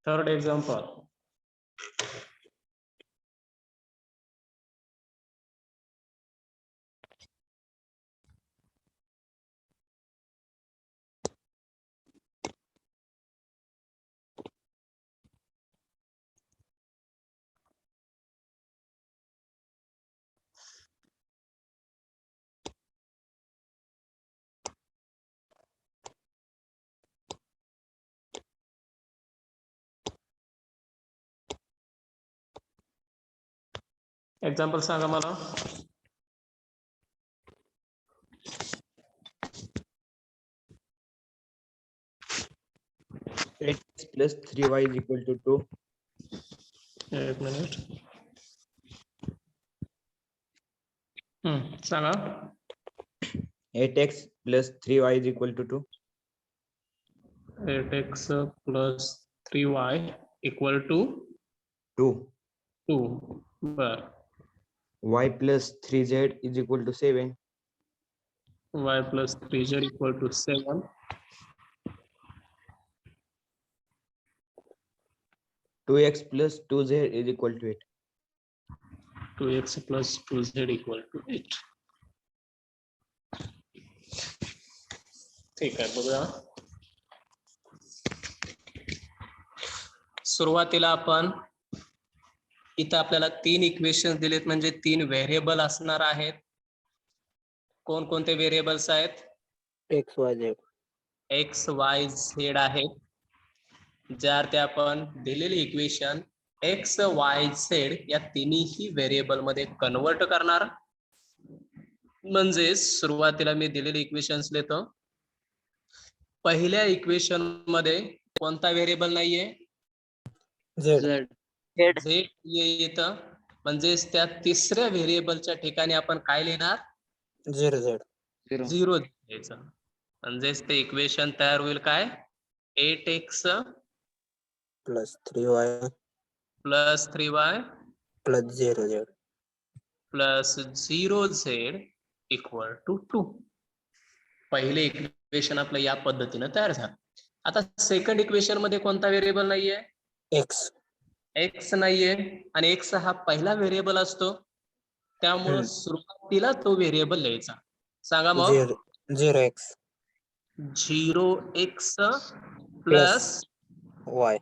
Third example. Example सांगा मला. X plus 3y is equal to 2. एक मिनिट. सांगा. 8x plus 3y is equal to 2. 8x plus 3y equal to 2. 2. बर. Y plus 3z is equal to 7. Y plus 3z equal to 7. 2x plus 2z is equal to 8. 2x plus 2z equal to 8. ठीक आहे, बघूया. सुरुवातीला आपण इथं आपल्याला 3 equation दिलेत, म्हणजे 3 व्हेरिएबल असणार आहेत. कोणकोणते व्हेरिएबल्स आहेत? X y Z. X y Z आहेत. ज्यात ते आपण दिलेली इक्वेशन एक्स वाय झेड या तिन्ही व्हेरिएबल मध्ये कन्वर्ट करणार. म्हणजे सुरुवातीला मी दिलेली इक्वेशन्स लिहितो. पहिल्या इक्वेशन मध्ये कोणता व्हेरिएबल नाहीये? झेड. झेड येतं. म्हणजेच त्या तिसऱ्या व्हेरिएबलच्या ठिकाणी आपण काय लिहिणार? 0 झिरो द्यायचं. म्हणजेच ते इक्वेशन तयार होईल काय? 8x plus 3y plus 3y plus 0z plus 0z equal to 2. पहिले इक्वेशन आपलं या पद्धतीने तयार झालं. आता सेकंड इक्वेशन मध्ये कोणता व्हेरिएबल नाहीये? एक्स नाहीये, आणि एक्स हा पहिला व्हेरिएबल असतो, त्यामुळे सुरुवातीला तो व्हेरिएबल लिहायचा. सांगा मग. 0x 0x plus y.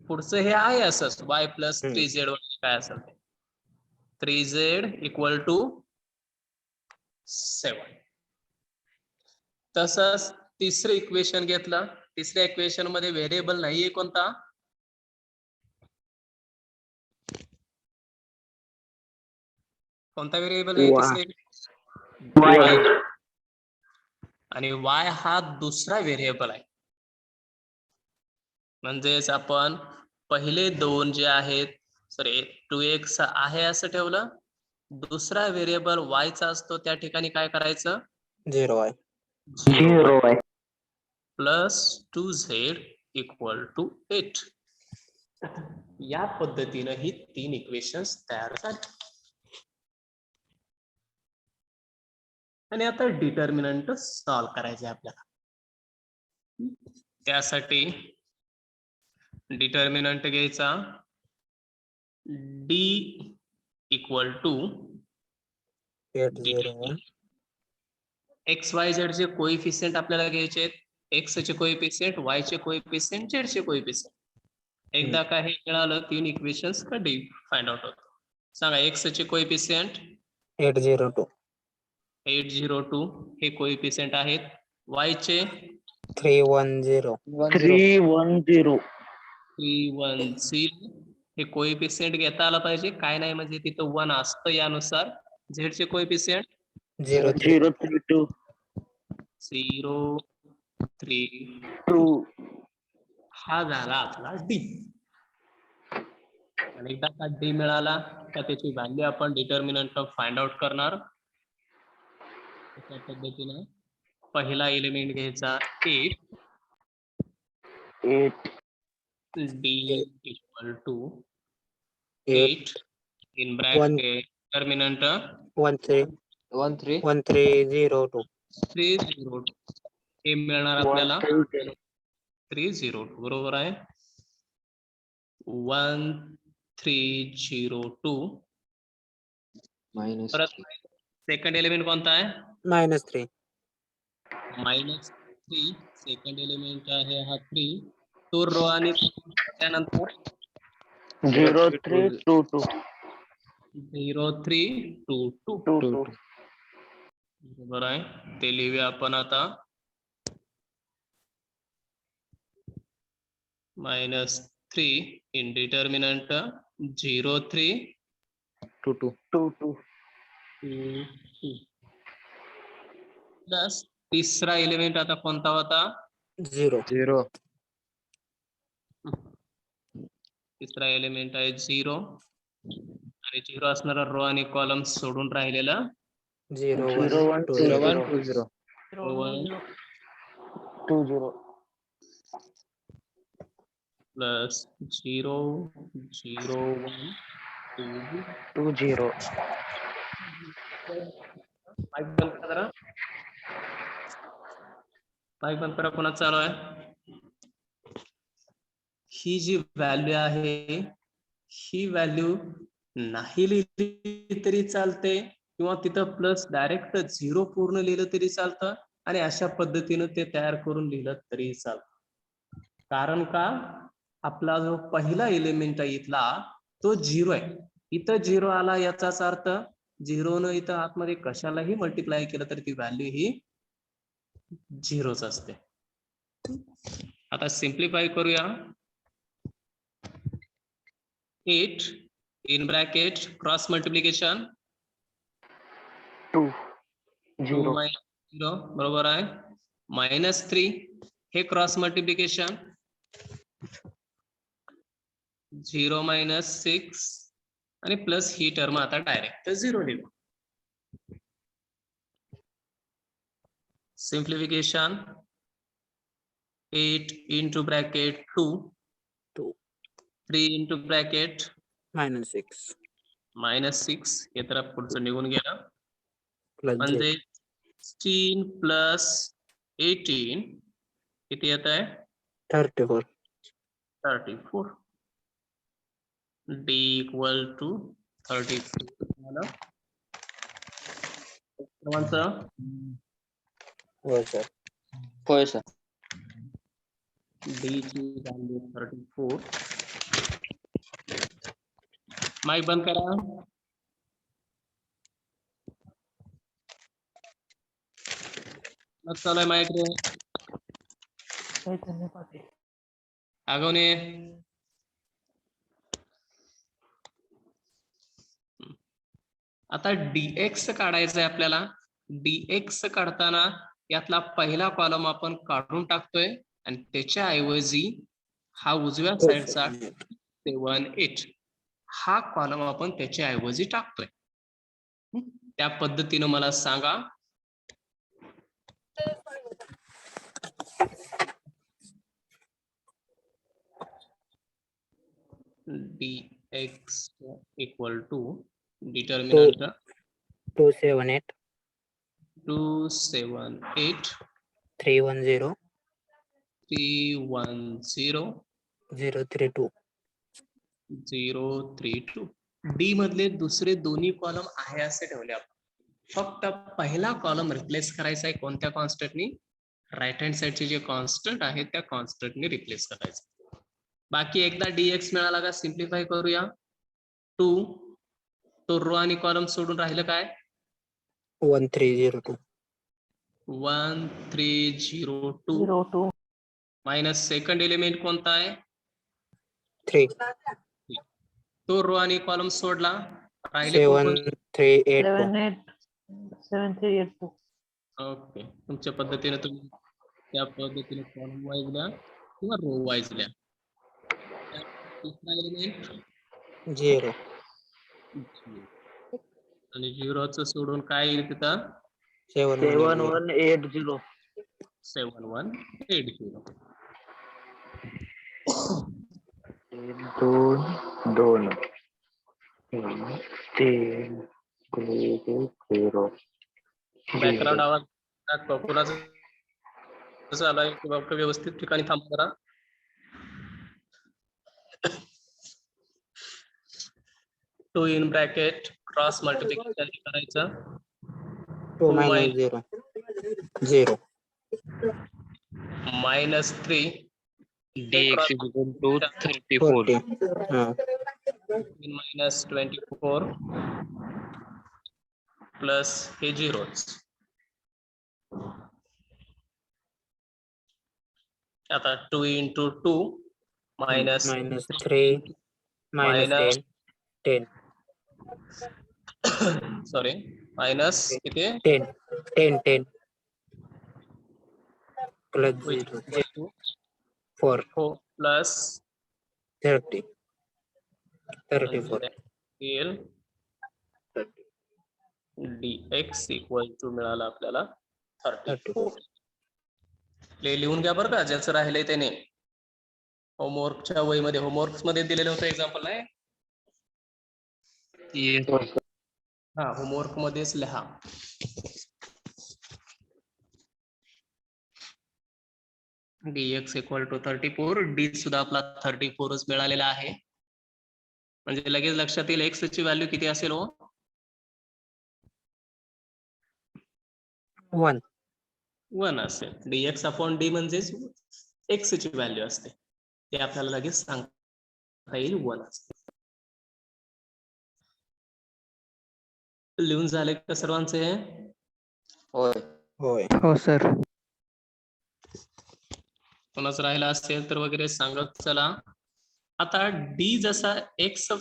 पुढचं हे आहे असंच y प्लस 3z काय असेल ते. 3z equal to 7. तसंच तिसरं इक्वेशन घेतलं. तिसऱ्या इक्वेशन मध्ये व्हेरिएबल नाहीये कोणता? कोणता व्हेरिएबल आहे तिसरे? y. आणि y हा दुसरा व्हेरिएबल आहे. म्हणजेच आपण पहिले दोन जे आहेत, सॉरी 2x आहे असं ठेवलं. दुसरा व्हेरिएबल y चा असतो, त्या ठिकाणी काय करायचं? 0y plus 2z equal to 8. या पद्धतीने ही 3 इक्वेशन्स तयार झाली. आणि आता डिटर्मिनंट सॉल्व करायचे आपल्याला. त्यासाठी डिटर्मिनंट घ्यायचा d equal to 801 x y z चे कोइफिशियंट आपल्याला घ्यायचे आहेत. एक्स चे कोइफिशियंट, वाय चे कोइफिशियंट, झेड चे कोइफिशियंट. एकदा का हे मिळालं, 3 इक्वेशन्स कधी फाइंड आउट होतं. सांगा. एक्स चे कोइफिशियंट 802 हे कोइफिशियंट आहेत. वाय चे 310 हे कोइफिशियंट घेता आला पाहिजे. काय नाही म्हणजे तिथं 1 असतं यानुसार. झेड चे कोइफिशियंट 032 032. हा झाला आपला डी. आणि एकदा का डी मिळाला तर त्याची व्हॅल्यू आपण डिटर्मिनंट फाइंड आउट करणार. त्या पद्धतीने पहिला एलिमेंट घ्यायचा 8 D equal to 8 in bracket determinant 1302 302. हे मिळणार आपल्याला 302. बरोबर आहे. 1302 minus परत सेकंड एलिमेंट कोणता आहे -3. -3 सेकंड एलिमेंट आहे हा 3 तो रो आणि त्यानंतर 0322 0322 22 बरोबर आहे ते लिहूया आपण आता -3 इन डिटर्मिनंट 0322 22 प्लस तिसरा एलिमेंट आता कोणता होता 0. 0 तिसरा एलिमेंट आहे 0 आणि 0 असणारा रो आणि कॉलम सोडून राहिलेला 0 1 0 1 2 2 0 0. 1 2 0 20 प्लस 0 0 1 20 माईक बंद करा जरा माईक बंद करा पुन्हा चालू आहे ही जी व्हॅल्यू आहे ही व्हॅल्यू नाही लिहिली तरी चालते किंवा तिथं प्लस डायरेक्ट 0 पूर्ण लिहिलं तरी चालतं आणि अशा पद्धतीनं ते तयार करून लिहिलं तरी चालतं कारण का आपला जो पहिला एलिमेंट आहे इथला तो 0 आहे इथं 0 आला याचाच अर्थ 0 न इथं आतमध्ये कशालाही मल्टिप्लाय केलं तर ती व्हॅल्यू ही 0च असते आता सिम्प्लिफाय करूया 8 इन ब्रॅकेट क्रॉस मल्टिप्लिकेशन 2 2 0 0 बरोबर आहे -3 हे क्रॉस मल्टिप्लिकेशन 0 -6 आणि प्लस ही टर्म आता डायरेक्ट 0 लिहू simplification 8 into bracket 2 2 3 into bracket -6 -6 हे तर पुढचं निघून गेलं plus 0. म्हणजे 16 plus 18 किती येत आहे 34. 34 d equal to 34 झालं सर्वांचं होय सर. होय सर d ची व्हॅल्यू 34 माईक बंद करा मग चालू आहे माईक रे आगवणे आता dx काढायचं आहे आपल्याला dx काढताना यातला पहिला कॉलम आपण काढून टाकतोय आणि त्याच्या ऐवजी हा उजव्या साईडचा 7 हा कॉलम आपण त्याच्या ऐवजी टाकतोय त्या पद्धतीनं मला सांगा dx equal to determinant 278 278 310 310 032. 032 D मधले दुसरे दोन्ही कॉलम आहे असे ठेवले आपण फक्त पहिला कॉलम रिप्लेस करायचा आहे कोणत्या कॉन्स्टंटनी राईट हँड साइडचे जे कॉन्स्टंट आहे त्या कॉन्स्टंटने रिप्लेस करायचं बाकी एकदा dx मिळाला का सिम्प्लिफाय करूया 2 तो रो आणि कॉलम सोडून राहिलं काय 1302 1302 मायनस सेकंड एलिमेंट कोणता आहे 3 तो रो आणि कॉलम सोडला राहिले कोणते 7382. ओके तुमच्या पद्धतीने तुम्ही त्या पद्धतीने कॉलम वाईज लिहा किंवा रो वाईज लिहा तिसरा एलिमेंट 0 आणि 0चं सोडून काय येईल तिथं 7180 7180 2 2 3 0 बॅकग्राऊंड आवाज कुणाचा कसं आलाय किंवा व्यवस्थित ठिकाणी थांबा जरा 2 इन ब्रॅकेट क्रॉस मल्टिप्लिकेशन करायचं 2 2 minus 0. 0. minus 3 dx is equal to 34. 40. minus 24 plus हे zeros. आता 2 into 2 minus Minus 3. Minus minus 10. 10. sorry minus किती 10. 10. 10. Plus which 0. equal to 4. 4 plus 30. म्हणजे 34. येईल dx equal to मिळाला आपल्याला 34. लिहून घ्या बरं का ज्याचं राहिलंय त्याने होमवर्कच्या वहीमध्ये होमवर्क मध्ये दिलेलं होतं एक्झाम्पल आहे Yes. हो सर. हा होमवर्क मध्येच लिहा dx equal to 34 d सुद्धा आपला 34 च मिळालेला आहे म्हणजे लगेच लक्षात येईल x ची व्हॅल्यू किती असेल हो 1. 1 असेल dx अपॉन d म्हणजेच x ची व्हॅल्यू असते ते आपल्याला लगेच सांगता येईल 1 असते लिहून झाले का सर्वांचे होय. होय. हो सर. कोणाच राहिला असेल तर वगैरे सांगत चला आता d जसा x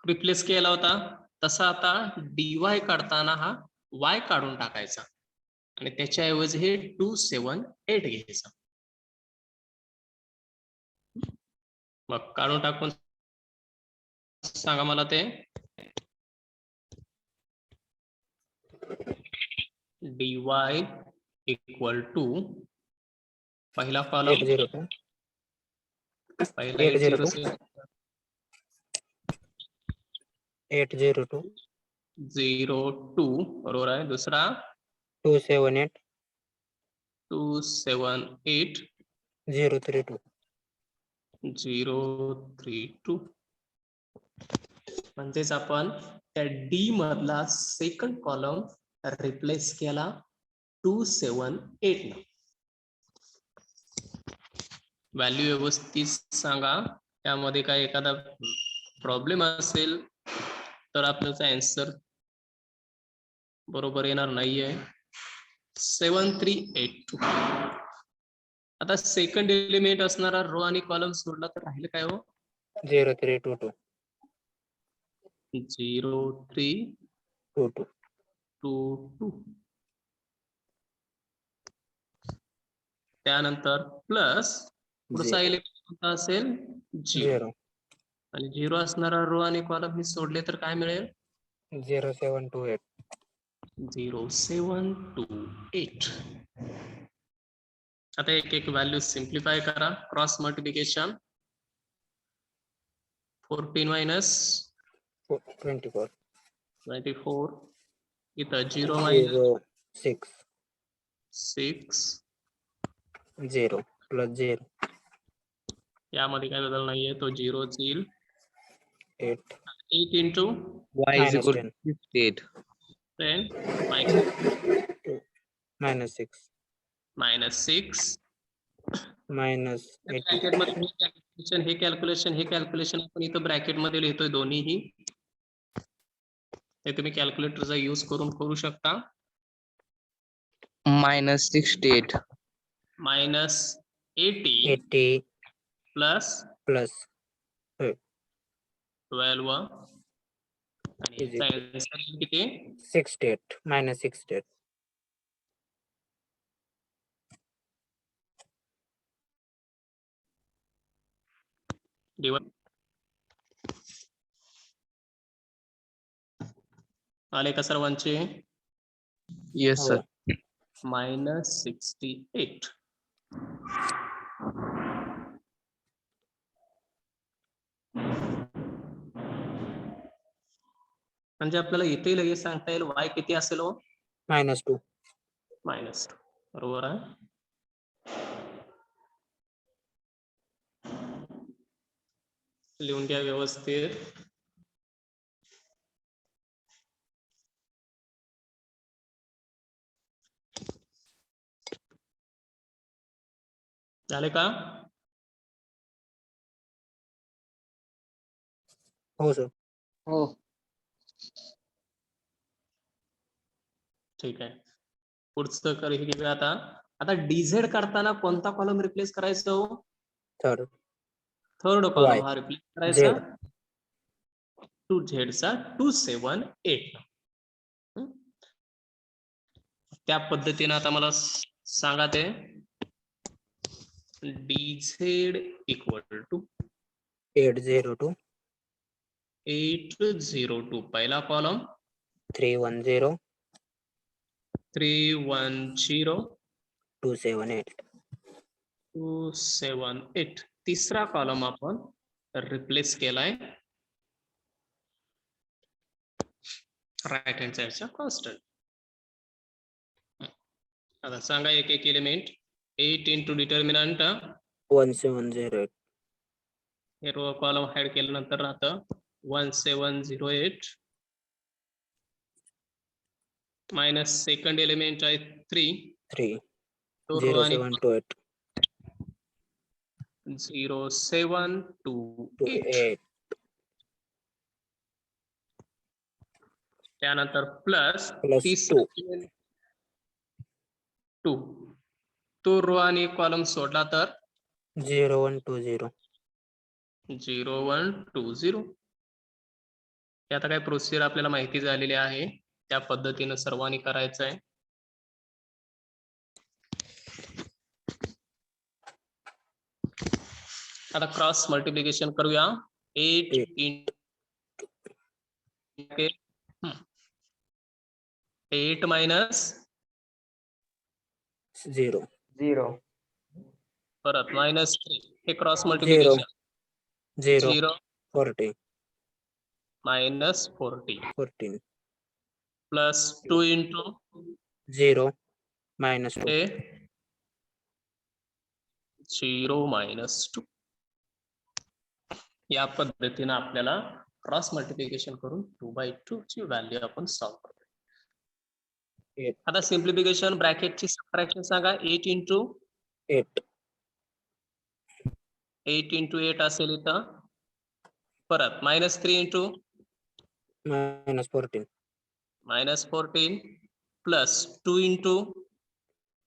रिप्लेस केला होता तसा आता dy काढताना हा y काढून टाकायचा आणि त्याच्याऐवजी हे 278 घ्यायचं मग काढून टाकून सांगा मला ते dy इक्वल टू पहिला कॉलम 802. पहिला 802. 802. 02 बरोबर आहे दुसरा 278. 278 032. 032 म्हणजेच आपण त्या डी मधला सेकंड कॉलम रिप्लेस केला 278 न व्हॅल्यू व्यवस्थित सांगा त्यामध्ये काय एखादा प्रॉब्लेम असेल तर आपल्याचा आन्सर बरोबर येणार नाहीये 7382 आता सेकंड एलिमेंट असणारा रो आणि कॉलम सोडला तर राहील काय हो 0322. 0322 त्यानंतर प्लस पुढचा एलिमेंट कोणता असेल 0 0. आणि 0 असणारा रो आणि कॉलम हे सोडले तर काय मिळेल 0728. 0728 आता एक एक व्हॅल्यू सिम्प्लिफाय करा क्रॉस मल्टिप्लिकेशन 14 मायनस 24. 24 इथं 0 मायनस 6. 6 0 plus 0. यामध्ये काय बदल नाहीये तो 0 येईल 8. 8 into Y is Minus equal 10. to 58. 10 Minus 6. minus 6 Minus 80. Bracket मध्ये हे कॅल्क्युलेशन आपण इथं ब्रॅकेट मध्ये लिहितोय दोन्हीही हे तुम्ही कॅल्क्युलेटरचा यूज करून करू शकता Minus 68. minus 80 80 plus plus 12 आणि Is याचा answer किती 68. Minus 68. divide आले का सर्वांचे Yes, sir. minus 68 म्हणजे आपल्याला इथे लगेच सांगता येईल y किती असेल हो Minus 2. मायनस बरोबर आहे लिहून घ्या व्यवस्थित झाले का? हो सर. हो. ठीक आहे. पुढचं कर हे घेऊया आता. आता डीझेड करताना कोणता कॉलम रिप्लेस करायचा हो? थर्ड. Third column Y. हा रिप्लेस करायचा. Z. 2Z चा 278. त्या पद्धतीने आता मला सांगा ते. डीझेड इक्वल टू 802 802 पहिला कॉलम, 310 310 278. 278. तिसरा कॉलम आपण रिप्लेस केलाय राईट हँड साइडच्या कॉन्स्टंट. आता सांगा एक एक एलिमेंट. 8 into determinant 1708. हे रो कॉलम ऍड केल्यानंतर राहतं 1708 मायनस सेकंड एलिमेंट आहे 3 3. तो रो आणि 0728. 0728. 28. त्यानंतर प्लस Plus 3 2 तो रो आणि कॉलम सोडला तर 0120. 0120. हे आता काय प्रोसिजर आपल्याला माहिती झालेली आहे, त्या पद्धतीनं सर्वांनी करायचं आहे. आता क्रॉस मल्टिप्लिकेशन करूया. 8 8 मायनस 0. 0. परत मायनस 3 हे cross 0. Multiplication. 0. 0 40. Minus 40 14. Plus 2 into 0. -2. हे 0 मायनस 2. या पद्धतीने आपल्याला क्रॉस मल्टिप्लिकेशन करून 2/2 ची व्हॅल्यू आपण सॉल्व्ह करतो. Eight. आता सिम्प्लिफिकेशन ब्रॅकेटची सबट्रॅक्शन सांगा. 8 इंटू 8. 8 इंटू 8 असेल इथं. परत minus 3 into -14. Minus 14 plus 2 into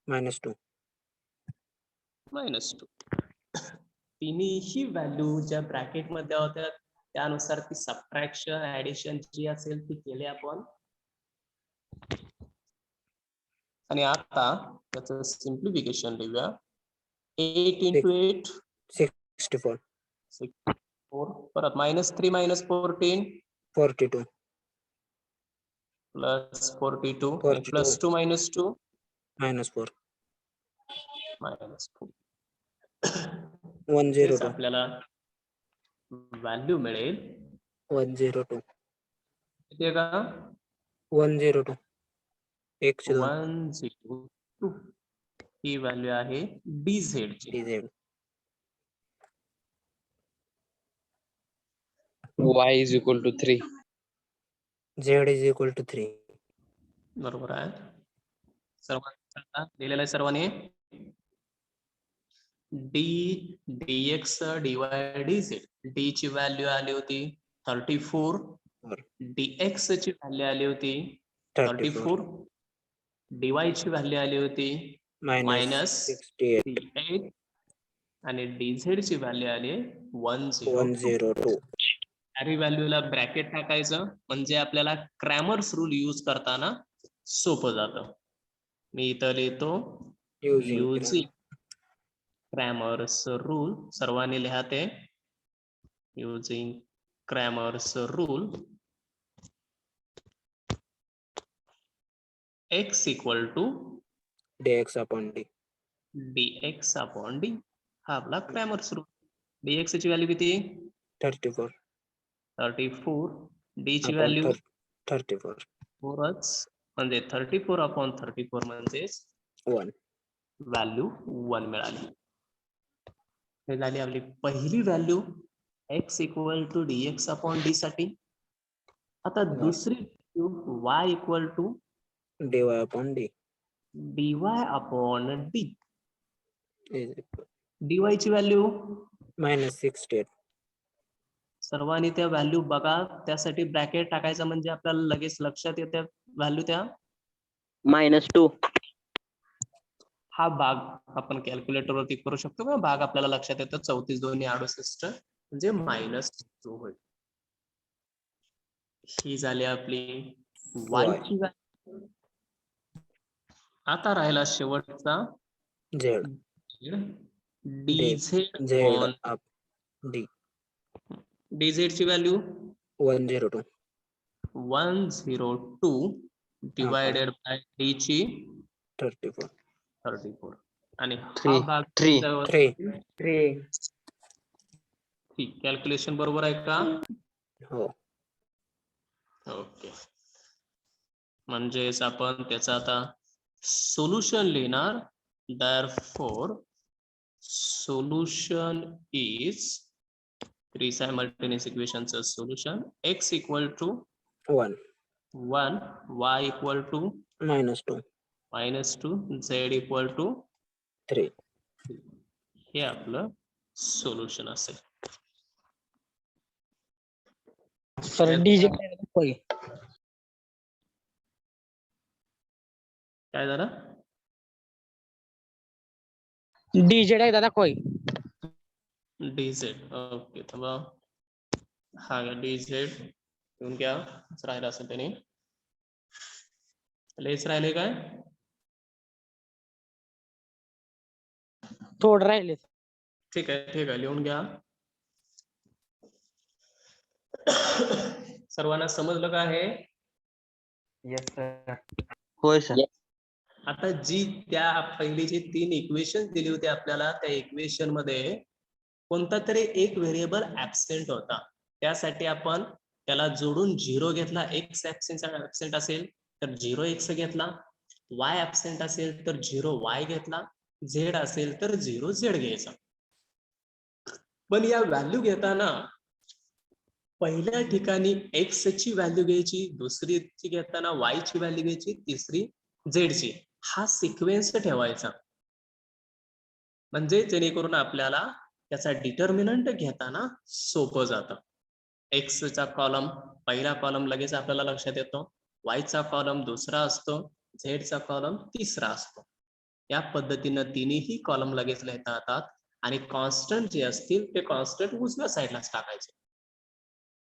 -2. -2. तिन्ही व्हॅल्यू ज्या ब्रॅकेट मध्ये होत्या त्यानुसार ती सबट्रॅक्शन ऍडिशन जी असेल ती केली आपण. आणि आता त्याचं सिम्प्लिफिकेशन लिहूया. 8 इंटू 8 64. 4 परत -3 - 14 42. प्लस 42 42. प्लस 2 - 2 -4. -4. 102. आपल्याला व्हॅल्यू मिळेल 102. किती आहे का? 102. 102. 102. ही व्हॅल्यू आहे डीझेड ची. DZ. Y is equal to 3. Z is equal to 3. बरोबर आहे. सर्वांना दिलेलं आहे सर्वांनी. D dx dy dz. D ची व्हॅल्यू आली होती 34. dx ची व्हॅल्यू आली होती 34. dy ची व्हॅल्यू आली होती -68. -68 आणि dz ची व्हॅल्यू आली 102. 102. अरे व्हॅल्यूला ब्रॅकेट टाकायचं म्हणजे आपल्याला क्रॅमर्स रूल यूज करताना सोपं जातं. मी इथं लिहितो Using क्रॅमर्स रूल. सर्वांनी लिहा ते. Using Cramer's rule x equal to dx upon d. dx upon D. हा आपला क्रॅमर्स रूल. dx ची व्हॅल्यू किती? 34. 34. डी ची upon व्हॅल्यू 34. 4च म्हणजे 34 अपॉन 34 म्हणजे 1. व्हॅल्यू 1 मिळाली. हे झाली आपली पहिली value x equal to dx upon D साठी. आता दुसरी value y equal to dy upon d. dy upon D. Is equal. dy ची व्हॅल्यू -68. सर्वांनी त्या व्हॅल्यू बघा. त्यासाठी ब्रॅकेट टाकायचं म्हणजे आपल्याला लगेच लक्षात येते व्हॅल्यू त्या. -2. हा भाग आपण कॅल्क्युलेटर वरती करू शकतो का? भाग आपल्याला लक्षात येतो 34 2 68 म्हणजे -2 होईल. ही झाली आपली y Y. ची व्हॅल्यू. आता राहिला शेवटचा Z. dz Z on up D. dz ची व्हॅल्यू 102. 102 डिवायडेड बाय d ची 34. 34 आणि हा Three. भाग 3. 3. कॅल्क्युलेशन बरोबर आहे का? हो. ओके. म्हणजेच आपण त्याचा आता सोल्युशन लिहिणार. therefore solution is 3 simultaneous equationचं solution x equal to 1. 1 y equal to -2. -2 z equal to 3. हे आपलं सोल्युशन असेल. सर डीजे काय झालं? डीजे एकदा दाखवाय. dz. ओके थांबा. हा dz घेऊन घ्या. राहिला असेल त्याने. लेस राहिले काय? थोडं राहिले. ठीक आहे लिहून घ्या. सर्वांना समजलं का आहे? Yes, sir. होय सर. आता जी त्या पहिली जी 3 इक्वेशन दिली होती आपल्याला, त्या इक्वेशन मध्ये कोणता तरी एक व्हेरिएबल ऍबसेंट होता. त्यासाठी आपण त्याला जोडून 0 घेतला. x ऍबसेंट असेल तर 0 x घेतला. y ऍबसेंट असेल तर 0 y घेतला. z असेल तर 0 z घ्यायचा. पण या व्हॅल्यू घेताना पहिल्या ठिकाणी x ची व्हॅल्यू घ्यायची, दुसरी घेताना y ची व्हॅल्यू घ्यायची, तिसरी z ची. हा सिक्वेन्स ठेवायचा. म्हणजे जेणेकरून आपल्याला त्याचा डिटर्मिनंट घेताना सोपं जातं. x चा कॉलम पहिला कॉलम लगेच आपल्याला लक्षात येतो. y चा कॉलम दुसरा असतो. z चा कॉलम तिसरा असतो. या पद्धतीनं तिन्ही कॉलम लगेच लिहिता येतात. आणि कॉन्स्टंट जे असतील ते कॉन्स्टंट उजव्या साईडलाच टाकायचे.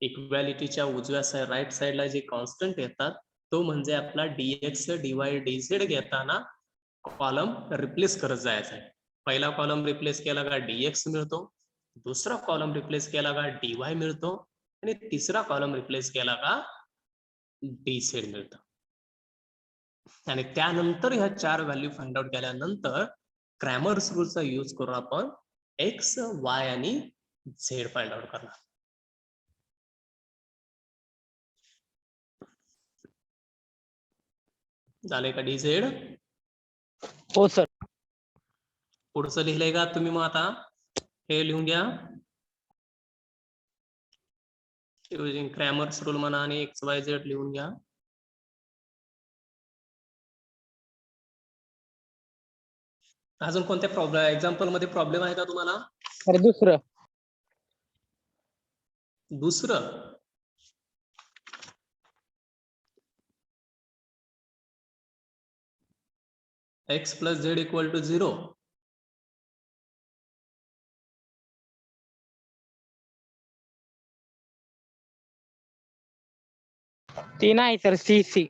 इक्वॅलिटीच्या उजव्या राईट साईडला जे कॉन्स्टंट येतात तो म्हणजे आपला dx dy dz घेताना कॉलम रिप्लेस करत जायचा आहे. पहिला कॉलम रिप्लेस केला का dx मिळतो, दुसरा कॉलम रिप्लेस केला का dy मिळतो आणि तिसरा कॉलम रिप्लेस केला का dz मिळतं. आणि त्यानंतर ह्या 4 व्हॅल्यू फाइंड आउट केल्यानंतर क्रॅमर्स रूलचा यूज करून आपण x, y आणि z फाइंड आउट करणार. झाले का dz? हो सर. पुढचं लिहिलंय का तुम्ही? मग आता हे लिहून घ्या. युजिंग क्रॅमर्स रूल म्हणा आणि XYZ लिहून घ्या. अजून कोणत्या प्रॉब्लेम एक्झाम्पल मध्ये प्रॉब्लेम आहे का तुम्हाला? तर दुसरं x plus z equal to 0. ते नाही सर. सी.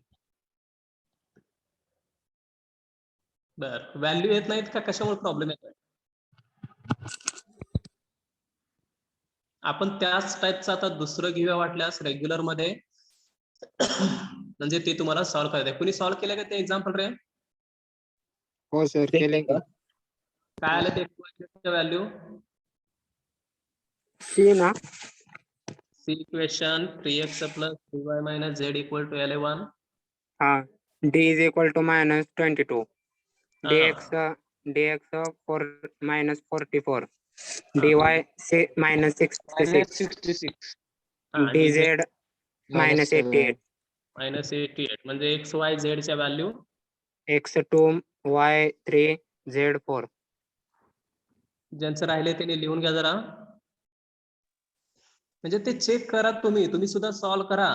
बर, व्हॅल्यू येत नाहीत का? कशामुळे प्रॉब्लेम येतोय? आपण त्याच टाइपचं आता दुसरं घेऊया वाटल्यास रेग्युलर मध्ये. म्हणजे ते तुम्हाला सॉल्व्ह करायचं. कुणी सॉल्व्ह केलं का ते एक्झाम्पल रे? हो सर, केले की. काय आलं ते व्हॅल्यू? सी ना. C equation 3x plus 3y minus z equal to L1. हा. D is equal to -22. dx -44. dy -66. dz -88. -88 म्हणजे x y z च्या व्हॅल्यू x2 y3 z4. ज्यांचं राहिले त्यांनी लिहून घ्या जरा. म्हणजे ते चेक करा, तुम्ही सुद्धा सॉल्व्ह करा.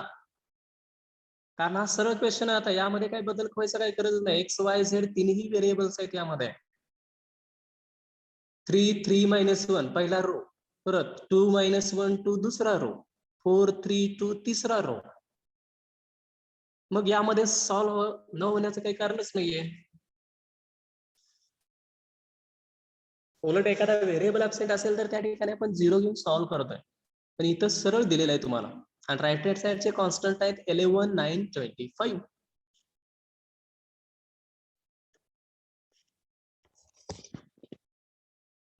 कारण हा सरळ क्वेश्चन आहे. आता यामध्ये काही बदल व्हायचं काही गरज नाही. एक्स वाय झेड तिन्ही व्हेरिएबल्स आहेत यामध्ये. 3 3 -1 पहिला रो, परत 2 -1 2 दुसरा रो, 4 3 2 तिसरा रो. मग यामध्ये सॉल्व्ह न होण्याचं काही कारणच नाहीये. उलट एखादा व्हेरिएबल ऍबसेंट असेल तर त्या ठिकाणी आपण 0 घेऊन सॉल्व्ह करतोय. पण इथं सरळ दिलेलं आहे तुम्हाला. आणि राईट हँड साइडचे कॉन्स्टंट आहेत 11 9 25.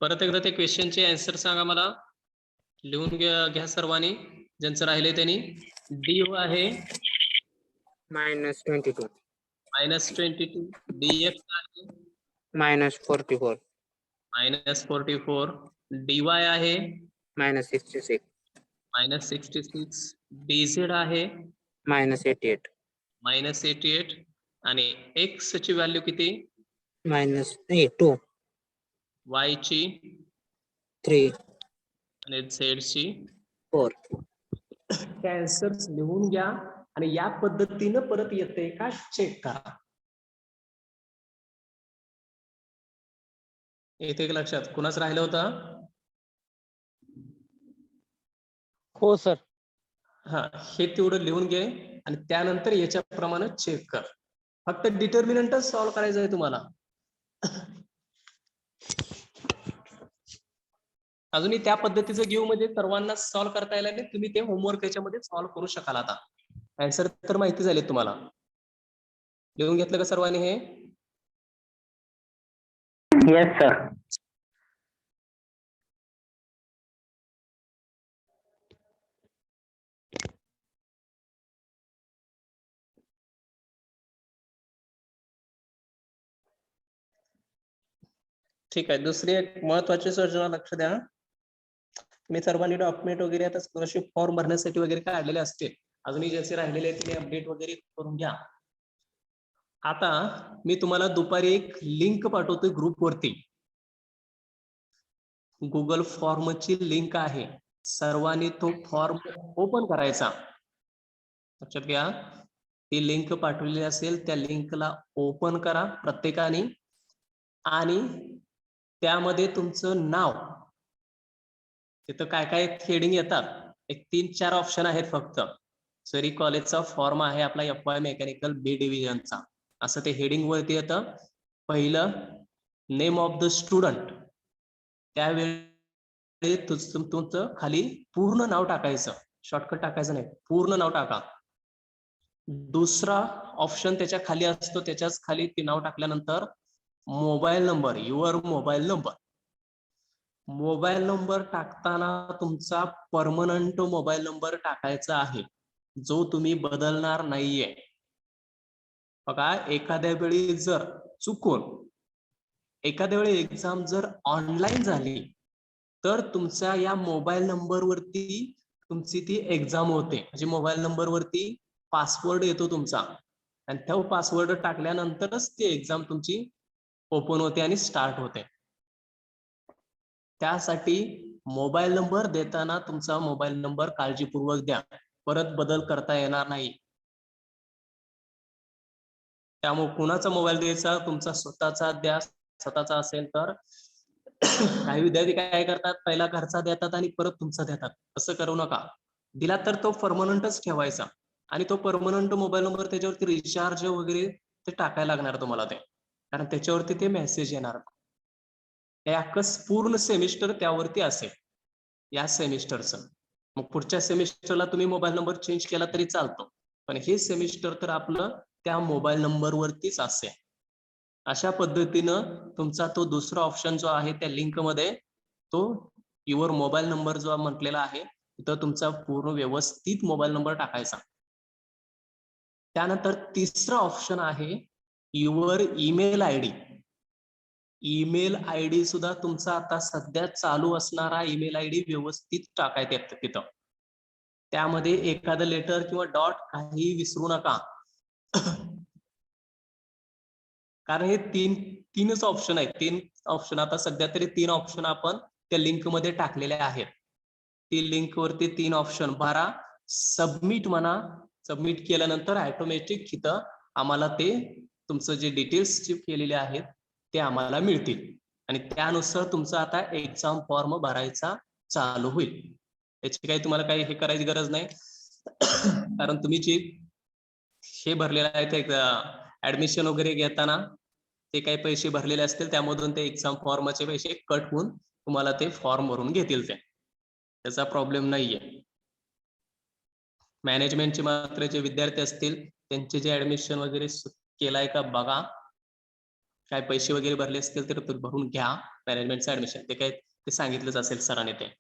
परत एकदा ते क्वेश्चनचे आन्सर सांगा मला. लिहून घ्या सर्वांनी, ज्यांचं राहिले त्यांनी. डी आहे -22 -22, dx आहे -44 -44, dy आहे -66 -66, dz आहे -88 -88 आणि x ची व्हॅल्यू किती, -2 y ची 3 आणि z ची 4. आन्सर्स लिहून घ्या आणि या पद्धतीनं परत येते का चेक करा. येते लक्षात? कुणाच राहिलं होतं? हो सर. हा, हे तेवढं लिहून घे आणि त्यानंतर याच्याप्रमाणे चेक कर. फक्त डिटर्मिनंटच सॉल्व्ह करायचं आहे तुम्हाला. अजूनही त्या पद्धतीचं घेऊ म्हणजे सर्वांना सॉल्व्ह करता येईल. तुम्ही ते होमवर्क याच्यामध्ये सॉल्व्ह करू शकाल. आता आन्सर तर माहिती झाले तुम्हाला. लिहून घेतलं का सर्वांनी हे? Yes sir. ठीक आहे. दुसरी एक महत्वाची सूचना लक्ष द्या. मी सर्वांनी डॉक्युमेंट वगैरे आता स्कॉलरशिप फॉर्म भरण्यासाठी वगैरे काढलेले असते. अजूनही ज्याचे राहिलेले आहेत ते अपडेट वगैरे करून घ्या. आता मी तुम्हाला दुपारी एक लिंक पाठवतोय ग्रुप वरती. गुगल फॉर्मची लिंक आहे. सर्वांनी तो फॉर्म ओपन करायचा. लक्षात घ्या, ती लिंक पाठवलेली असेल त्या लिंकला ओपन करा प्रत्येकाने. आणि त्यामध्ये तुमचं नाव, तिथं काय काय हेडिंग येतात, एक 3-4 ऑप्शन आहेत फक्त. सरी कॉलेजचा फॉर्म आहे आपला FY मेकॅनिकल बी डिव्हिजनचा, असं ते हेडिंग वरती येतं. पहिलं नेम ऑफ द स्टुडंट, त्यावेळी तुमचं खाली पूर्ण नाव टाकायचं, शॉर्टकट टाकायचं नाही, पूर्ण नाव टाका. दुसरा ऑप्शन त्याच्या खाली असतो, त्याच्याच खाली ते नाव टाकल्यानंतर mobile number, your mobile number. Mobile number टाकताना तुमचा परमनंट मोबाईल नंबर टाकायचा आहे, जो तुम्ही बदलणार नाहीये. बघा, एखाद्या वेळी जर चुकून एखाद्या वेळी एक्झाम जर ऑनलाईन झाली तर तुमच्या या मोबाईल नंबर वरती तुमची ती एक्झाम होते. म्हणजे मोबाईल नंबर वरती पासवर्ड येतो तुमचा आणि तो पासवर्ड टाकल्यानंतरच ती एक्झाम तुमची ओपन होते आणि स्टार्ट होते. त्यासाठी मोबाईल नंबर देताना तुमचा मोबाईल नंबर काळजीपूर्वक द्या, परत बदल करता येणार नाही. त्यामुळे कुणाचा मोबाईल द्यायचा, तुमचा स्वतःचा द्या. स्वतःचा असेल तर काही विद्यार्थी काय करतात, पहिला घरचा देतात आणि परत तुमचा देतात. असं करू नका. दिला तर तो परमनंटच ठेवायचा आणि तो परमनंट मोबाईल नंबर त्याच्यावरती रिचार्ज वगैरे ते टाकायला लागणार तुम्हाला ते, कारण त्याच्यावरती ते मेसेज येणार. पूर्ण सेमिस्टर त्यावरती असेल या सेमिस्टरचं. मग पुढच्या सेमिस्टरला तुम्ही मोबाईल नंबर चेंज केला तरी चालतो, पण हे सेमिस्टर तर आपलं त्या मोबाईल नंबर वरतीच असेल. अशा पद्धतीनं तुमचा तो दुसरा ऑप्शन जो आहे त्या लिंक मध्ये, तो युअर मोबाईल नंबर जो म्हटलेला आहे तिथं तुमचा पूर्ण व्यवस्थित मोबाईल नंबर टाकायचा. त्यानंतर तिसरा ऑप्शन आहे your email ID. Email ID सुद्धा तुमचा आता सध्या चालू असणारा ईमेल आयडी व्यवस्थित टाकायचा येतं तिथं. त्यामध्ये एखादं लेटर किंवा डॉट काही विसरू नका. कारण हे तीनच ऑप्शन आहेत. 3 ऑप्शन आता सध्या तरी 3 ऑप्शन आपण त्या लिंक मध्ये टाकलेले आहेत. ती लिंक वरती 3 ऑप्शन भरा, सबमिट म्हणा. सबमिट केल्यानंतर ऑटोमॅटिक इथं आम्हाला ते तुमचं जे डिटेल्स केलेले आहेत ते आम्हाला मिळतील आणि त्यानुसार तुमचा आता एक्झाम फॉर्म भरायचा चालू होईल. याची काही तुम्हाला काही हे करायची गरज नाही कारण तुम्ही जे हे भरलेलं आहे ते ऍडमिशन वगैरे घेताना ते काही पैसे भरलेले असतील त्यामधून ते एक्झाम फॉर्मचे पैसे कट होऊन तुम्हाला ते फॉर्म भरून घेतील. त्याचा प्रॉब्लेम नाहीये. मॅनेजमेंटचे मात्र जे विद्यार्थी असतील त्यांचे जे ऍडमिशन वगैरे केलाय का बघा. काय पैसे वगैरे भरले असतील तर भरून घ्या मॅनेजमेंटचं ऍडमिशन. ते काय ते सांगितलंच असेल सरांनी ते.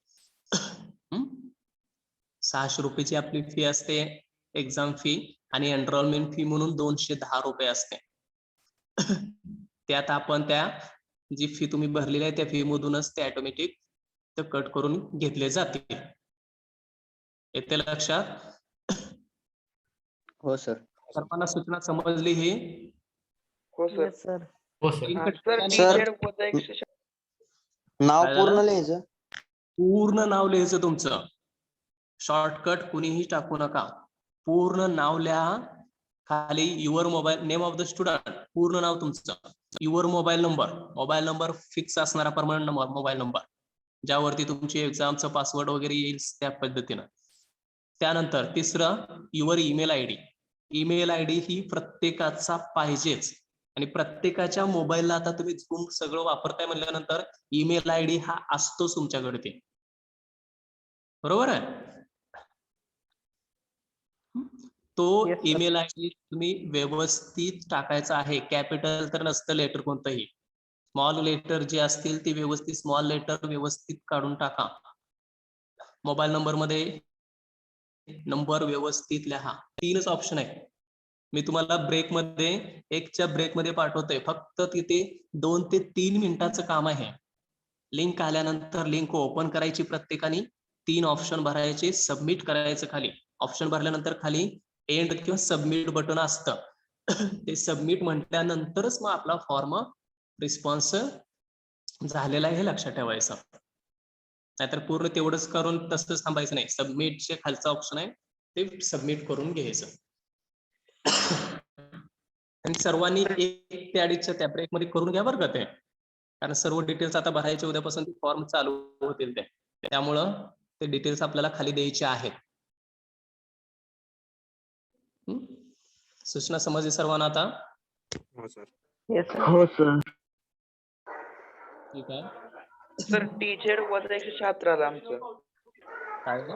600 रुपयाची आपली फी असते एक्झाम फी आणि एनरोलमेंट फी म्हणून 210 रुपये असते. त्यात आपण त्या जी फी तुम्ही भरलेली आहे त्या फी मधूनच ते ऑटोमॅटिक कट करून घेतले जातील. येते लक्षात? हो सर. सर्वांना सूचना समजली ही? हो सर. सर. नाव काय झालं? पूर्ण लिहायचं. पूर्ण नाव लिहायचं तुमचं. शॉर्टकट कुणीही टाकू नका. पूर्ण नाव लिहा. खाली your mobile name of the student, पूर्ण नाव तुमचं, युअर मोबाईल नंबर फिक्स असणारा परमनंट नंबर, मोबाईल नंबर ज्यावरती तुमची एक्झामचं पासवर्ड वगैरे येईल त्या पद्धतीनं. त्यानंतर तिसरं your email ID. Email ID ही प्रत्येकाचा पाहिजेच आणि प्रत्येकाच्या मोबाईलला आता तुम्ही झूम सगळं वापरताय म्हणल्यानंतर ईमेल आयडी हा असतोच तुमच्याकडे ते. बरोबर आहे? तो Yes, sir. ईमेल आयडी तुम्ही व्यवस्थित टाकायचा आहे. कॅपिटल तर नसतं लेटर कोणतंही. स्मॉल लेटर जे असतील ते व्यवस्थित स्मॉल लेटर व्यवस्थित काढून टाका. मोबाईल नंबर मध्ये नंबर व्यवस्थित लिहा. 3च ऑप्शन आहे. मी तुम्हाला ब्रेकमध्ये एकच्या ब्रेकमध्ये पाठवतोय. फक्त तिथे 2 ते 3 मिनिटाचं काम आहे. लिंक आल्यानंतर लिंक ओपन करायची प्रत्येकाने, 3 ऑप्शन भरायचे, सबमिट करायचं. खाली ऑप्शन भरल्यानंतर खाली एंड किंवा सबमिट बटन असतं. ते सबमिट म्हटल्यानंतरच मग आपला फॉर्म रिस्पॉन्स झालेला आहे हे लक्षात ठेवायचं. नाहीतर पूर्ण तेवढंच करून तसंच थांबायचं नाही. सबमिटचे खालचं ऑप्शन आहे ते सबमिट करून घ्यायचं. आणि सर्वांनी 1 ते 2:30च्या त्या ब्रेक मध्ये करून घ्या बरं का ते. कारण सर्व डिटेल्स आता भरायचे उद्यापासून फॉर्म चालू होतील ते. त्यामुळं ते डिटेल्स आपल्याला खाली द्यायचे आहेत. सूचना समजली सर्वांना आता? हो सर. Yes, sir. हो सर. ठीक आहे. सर टीचर वजा 176 आलं आमचं. काय झालं?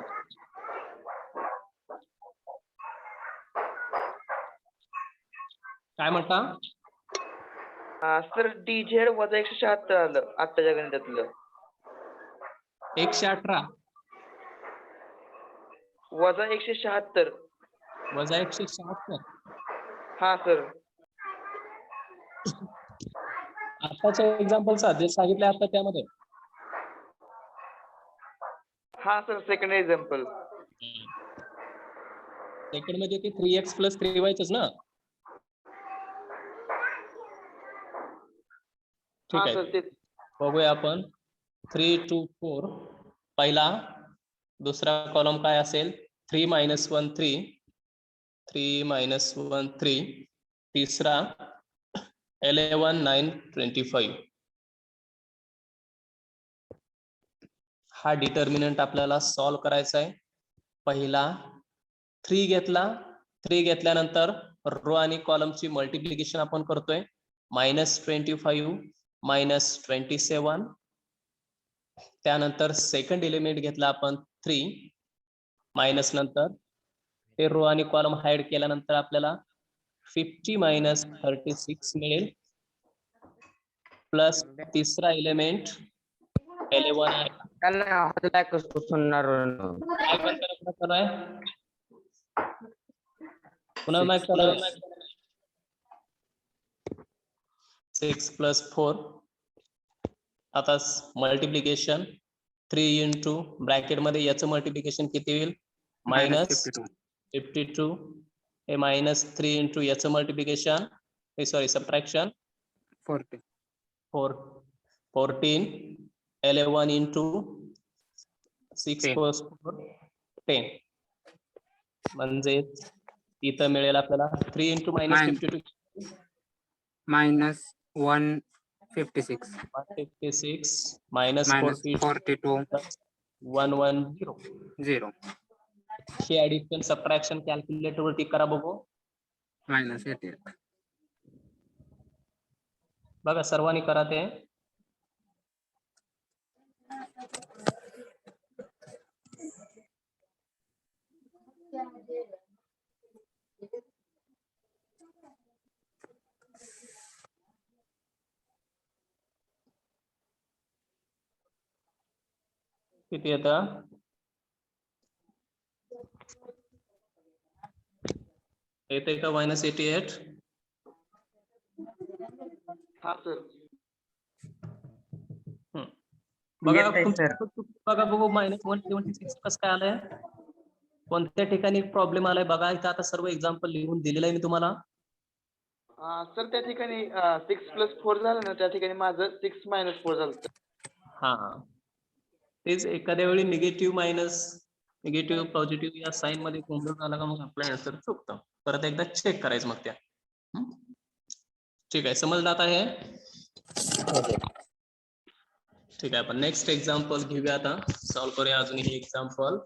काय म्हणता? सर टीचर वजा 176 आलं आत्ताच्या गणितातलं. 118 वजा 176. वजा 176. हा सर. आताच्या एक्झाम्पलचा जे सांगितलं आता त्यामध्ये. हा सर सेकंड एक्झाम्पल. सेकंड मध्ये ते 3x + 3y ना? ठीक हा आहे. सर ते बघूया आपण. 3 2 4 पहिला. दुसरा कॉलम काय असेल? 3 - 1 3. 3 - 1 3. तिसरा 11 9 25. हा डिटर्मिनंट आपल्याला सॉल्व्ह करायचा आहे. पहिला 3 घेतला. 3 घेतल्यानंतर रो आणि कॉलमची मल्टिप्लिकेशन आपण करतोय. -25 -27. त्यानंतर सेकंड एलिमेंट घेतला आपण 3 मायनस नंतर ते रो आणि कॉलम हाईड केल्यानंतर आपल्याला 50 - 36 मिळेल. प्लस तिसरा एलिमेंट 11 आहे. काय करताना आहे? पुन्हा माईक चालू आहे. 6 + 4. आता मल्टिप्लिकेशन 3 × ब्रॅकेट मध्ये याचं मल्टिप्लिकेशन किती होईल? -52. हे -3 × याचं multiplication sorry subtraction 40. 14 11 into 6 10. plus 4 10 म्हणजे इथं मिळेल आपल्याला 3 into minus Nine. 52 minus 156 156 minus minus 42 42 plus 110 0 हे ऍडिशन सबट्रॅक्शन कॅल्क्युलेटर वरती करा बघू minus 88. बघा सर्वांनी करा ते किती येतं येते का -88 हा सर. बघा येतंय, sir. बघा बघू -176 कसं काय आलंय कोणत्या ठिकाणी प्रॉब्लेम आलाय बघा इथं आता सर्व एक्झाम्पल लिहून दिलेलं आहे मी तुम्हाला सर त्या ठिकाणी 6 plus 4 झालं ना, त्या ठिकाणी माझं 6 minus 4 झालं. हा तेच एखाद्या वेळी निगेटिव्ह मायनस निगेटिव्ह पॉझिटिव्ह या साईन मध्ये गोंधळ झाला का मग आपलं आन्सर चुकतं परत एकदा चेक करायचं मग त्या ठीक आहे समजलं आता हे ठीक आहे आपण नेक्स्ट एक्झाम्पल घेऊया आता सॉल्व्ह करूया अजून हे example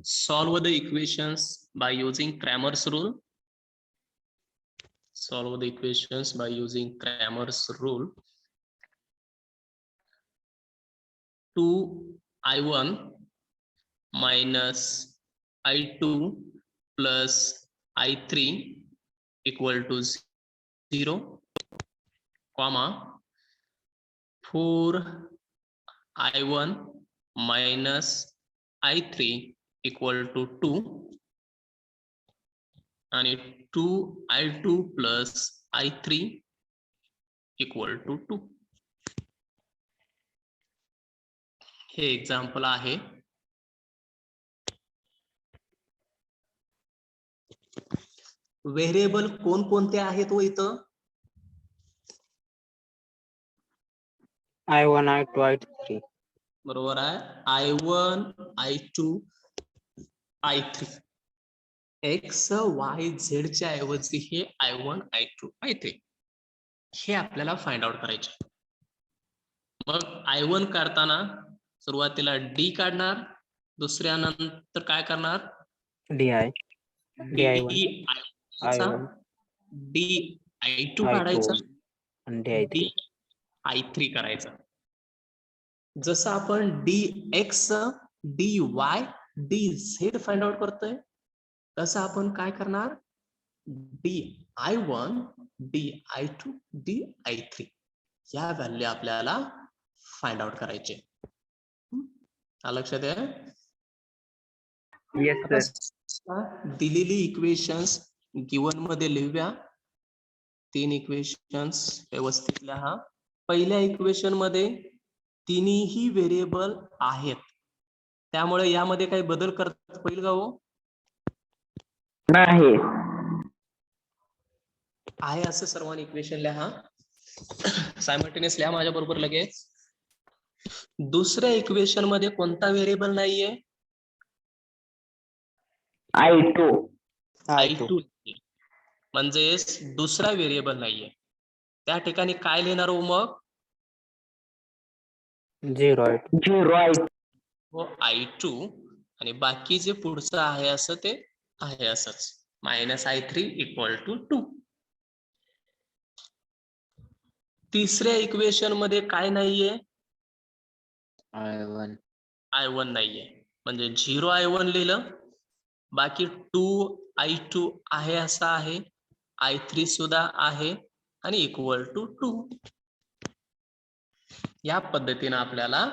solve the equations by using Cramer's rule. Solve the equations by using Cramer's rule. 2i1 minus i2 plus i3 equal to 0, comma 4i1 minus i3 equal to 2 and 2i2 plus i3 equal to 2 हे example आहे variable कोणकोणते आहेत व इथं I1 I2 I3 बरोबर आहे i1 i2 i3 x y z च्या ऐवजी हे i1 i2 i3 हे आपल्याला फाइंड आउट करायचे मग i1 काढताना सुरुवातीला d काढणार दुसऱ्या नंतर काय करणार DI DI1 i1 d i2 काढायचा आणि DI3 i3 करायचा जसं आपण dx dy dz find out करतोय तसं आपण काय करणार di1 di2 di3 या व्हॅल्यू आपल्याला फाइंड आउट करायचे लक्षात आहे Yes, sir. दिलेली इक्वेशन्स गिवन मध्ये लिहूया 3 इक्वेशन्स व्यवस्थित लिहा पहिल्या इक्वेशन मध्ये तिन्ही व्हेरिएबल आहेत त्यामुळे यामध्ये काही बदल करता येईल का हो नाही आहे असं सर्वांनी इक्वेशन लिहा सायमल्टेनियस लिहा माझ्या बरोबर लगेच दुसऱ्या इक्वेशन मध्ये कोणता व्हेरिएबल नाहीये I2 म्हणजे दुसरा व्हेरिएबल नाहीये त्या ठिकाणी काय लिहिणार हो मग 0 हो i2 आणि बाकी जे पुढचं आहे असं ते आहे असंच -i3 इक्वल टू 2 तिसऱ्या इक्वेशन मध्ये काय नाहीये i1 नाहीये म्हणजे 0 i1 लिहिलं बाकी 2 i2 आहे असं आहे i3 सुद्धा आहे आणि इक्वल टू 2 या पद्धतीने आपल्याला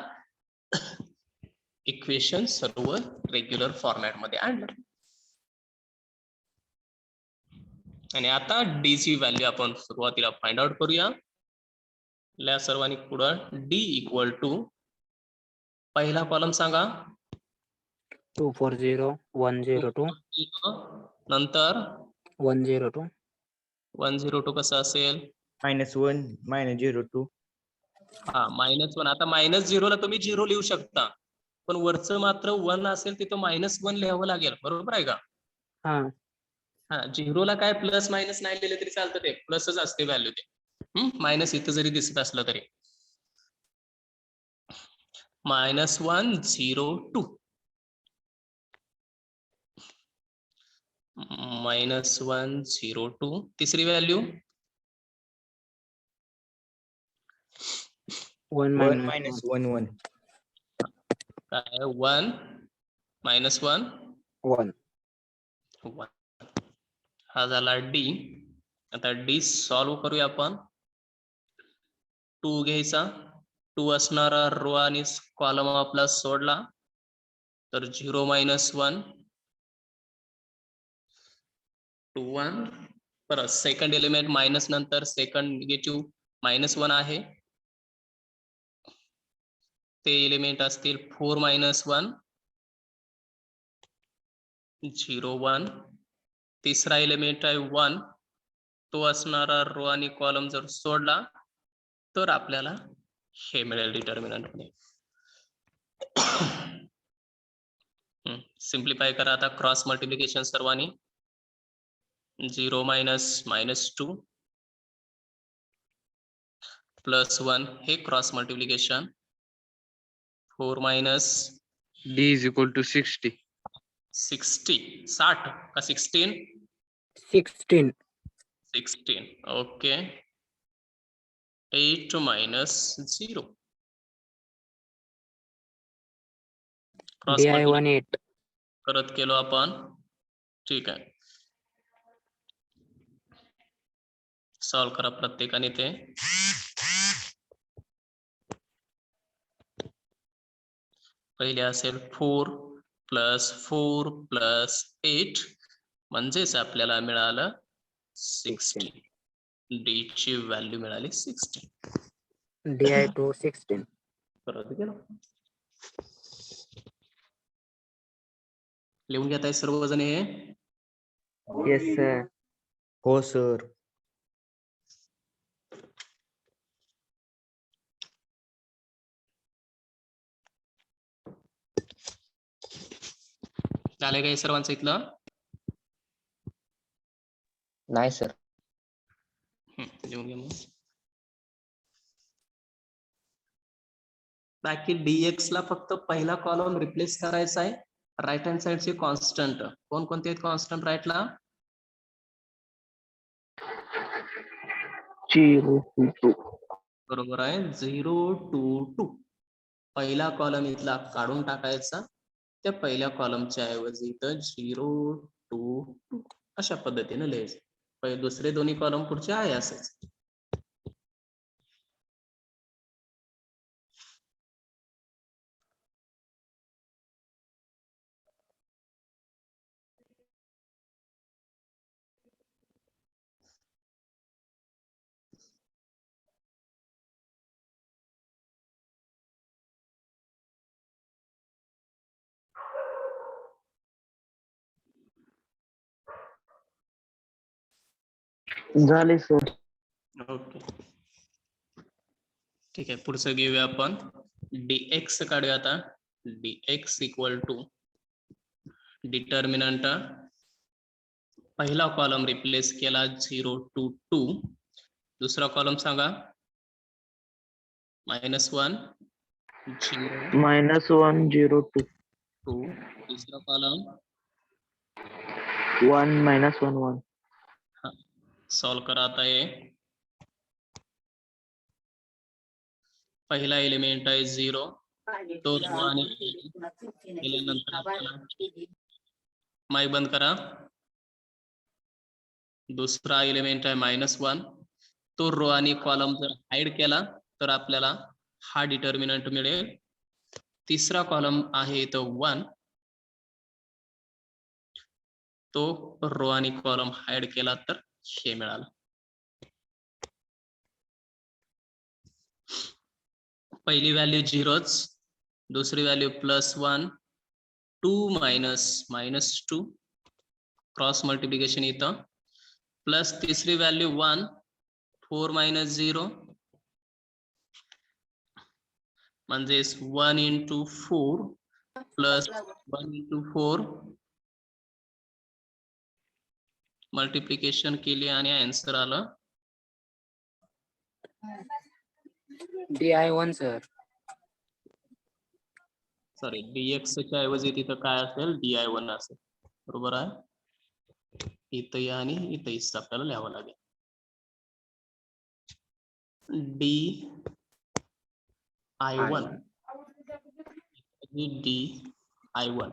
इक्वेशन सर्व रेग्युलर फॉर्मॅट मध्ये आणलं आणि आता d ची व्हॅल्यू आपण सुरुवातीला फाइंड आउट करूया या सर्वांनी पुढे d इक्वल टू पहिला कॉलम सांगा 240 102 नंतर 102 102 कसं असेल? -1 -02 हा -1. आता -0 ला तुम्ही 0 लिहू शकता, पण वरचं मात्र 1 असेल तिथं -1 लिहावं लागेल, बरोबर आहे का? हा हा, 0 ला काय प्लस मायनस नाही लिहिले तरी चालतं, ते प्लसच असते व्हॅल्यू ते. मायनस इथं जरी दिसत असलं तरी. -102 -102 तिसरी व्हॅल्यू 1 1 minus -1 1 काय 1 -1 1 1. हा झाला डी. आता डी सॉल्व्ह करूया आपण. 2 घ्यायचा, 2 असणारा रो आणि कॉलम आपला सोडला तर 0 -1 2 1. परत सेकंड एलिमेंट मायनस नंतर सेकंड निगेटिव्ह -1 आहे, ते एलिमेंट असतील 4 -1 0 1. तिसरा एलिमेंट आहे 1, तो असणारा रो आणि कॉलम जर सोडला तर आपल्याला हे मिळेल डिटर्मिनंट मध्ये. सिम्प्लिफाय करा आता, क्रॉस मल्टिप्लिकेशन सर्वांनी. 0 -2 +1 हे cross multiplication. 4 D is equal to 60. 60 का 16? 16 16. ओके. 8 -0 क्रॉस DI मल्टिप्लिकेशन 18 करत केलो आपण. ठीक आहे, सॉल्व करा प्रत्येकाने ते. पहिले असेल 4 + 8 म्हणजेच आपल्याला मिळालं 60. डी ची व्हॅल्यू मिळाली 60. DI 2 16 परत गेलो. लिहून घेताय सर्वजण हे? yes sir हो सर. झाले काय सर्वांचं इथलं? नाही सर. लिहून घ्या मग. बाकी dx ला फक्त पहिला कॉलम रिप्लेस करायचा आहे. राईट हँड साइडचे कॉन्स्टंट कोणकोणते आहेत? कॉन्स्टंट राईटला 0 2 बरोबर आहे, 0 2 2. पहिला कॉलम इथला काढून टाकायचा, त्या पहिल्या कॉलमच्या ऐवजी इथं 0 2 2 अशा पद्धतीने लिहायचं. दुसरे दोन्ही कॉलम पुढचे आहे असेच. झाले सर. ओके, ठीक आहे. पुढचं घेऊया आपण. dx काढूया आता. dx इक्वल टू डिटर्मिनंट पहिला कॉलम रिप्लेस केला 0 2 2. दुसरा कॉलम सांगा -1 0 -1 0 2 2. तिसरा कॉलम 1 -1 1 सॉल्व करा आता हे. पहिला एलिमेंट आहे 0, तो रो आणि केल्यानंतर आपल्याला माईक बंद करा. दुसरा एलिमेंट आहे -1, तो रो आणि कॉलम जर हाईड केला तर आपल्याला हा डिटर्मिनंट मिळेल. तिसरा कॉलम आहे तो 1, तो रो आणि कॉलम हाईड केला तर हे मिळालं. पहिली व्हॅल्यू 0च, दुसरी value +1, 2 minus minus 2 cross multiplication इथं प्लस तिसरी व्हॅल्यू 1 4 minus 0 म्हणजेच 1 into 4 plus 1 into 4 मल्टिप्लिकेशन केली आणि आन्सर आलं DI1 सर. सॉरी dx च्या ऐवजी तिथं काय असेल di1 असेल बरोबर आहे इथं आणि इथं आपल्याला लिहावं लागेल di1 di1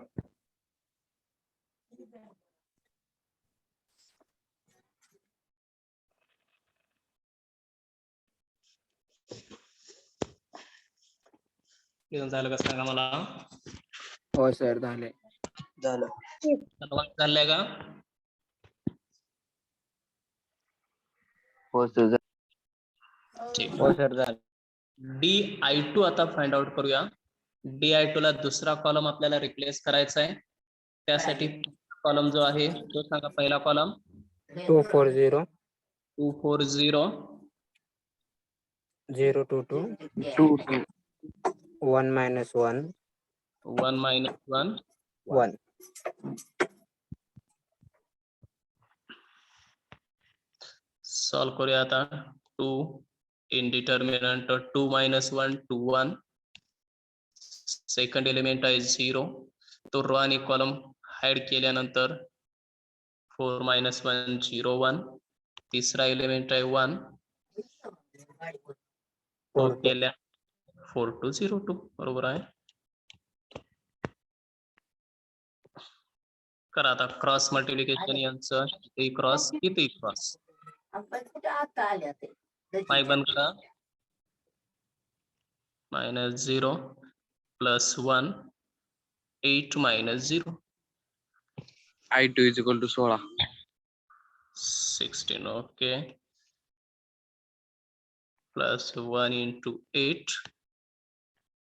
झालं का सांगा मला हो सर झाले. झालंय का हो सर ठीक हो सर झालं. di2 आता फाइंड आउट करूया di2 ला दुसरा कॉलम आपल्याला रिप्लेस करायचा आहे त्यासाठी कॉलम जो आहे तो सांगा पहिला कॉलम 240 240 022 2 1 minus 1 1 minus 1 1. सॉल्व करूया आता 2 indeterminate 2 minus 1 2 1 सेकंड एलिमेंट आहे 0 तो रो आणि कॉलम हाईड केल्यानंतर 4 minus 1 0 1 तिसरा एलिमेंट आहे 1 तो केल्या 4 2 0 2 बरोबर आहे करा आता क्रॉस मल्टिप्लिकेशन यांचं इथे क्रॉस इथे क्रॉस पाय बंद करा -0 plus 1 8 minus 0 I2 is equal to 16. 16 okay plus 1 into 8